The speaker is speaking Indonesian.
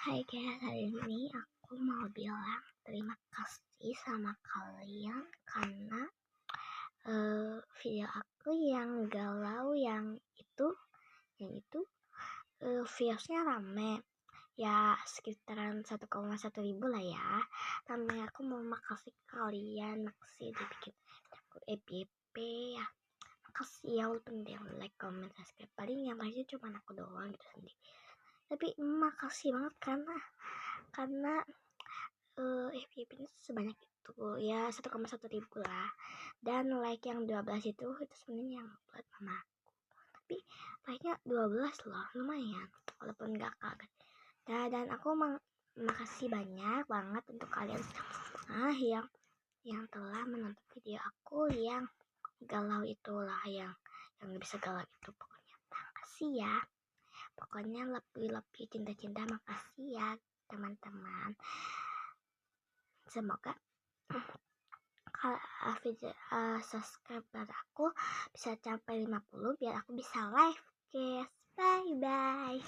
Hai guys, hari ini aku mau bilang terima kasih sama kalian karena video aku yang galau yang itu viewsnya rame ya, sekitaran 1,1 ribu lah ya. Tapi aku mau makasih kalian, makasih udah bikin aku FYP ya. Makasih ya, walaupun dia like, comment, subscribe. Paling yang lainnya cuma aku doang gitu sendiri. Tapi makasih banget karena FYP ini sebanyak itu ya, 1,1 ribu lah. Dan like yang 12 itu sebenarnya yang buat mama aku, tapi like-nya 12 loh, lumayan walaupun gak kaget ya. Dan aku makasih banyak banget untuk kalian semua yang telah menonton video aku yang galau itulah, yang gak bisa galau itu. Pokoknya makasih ya, pokoknya lebih cinta-cinta. Makasih ya teman-teman. Semoga subscriber aku bisa sampai 50 biar aku bisa live guys. Bye bye.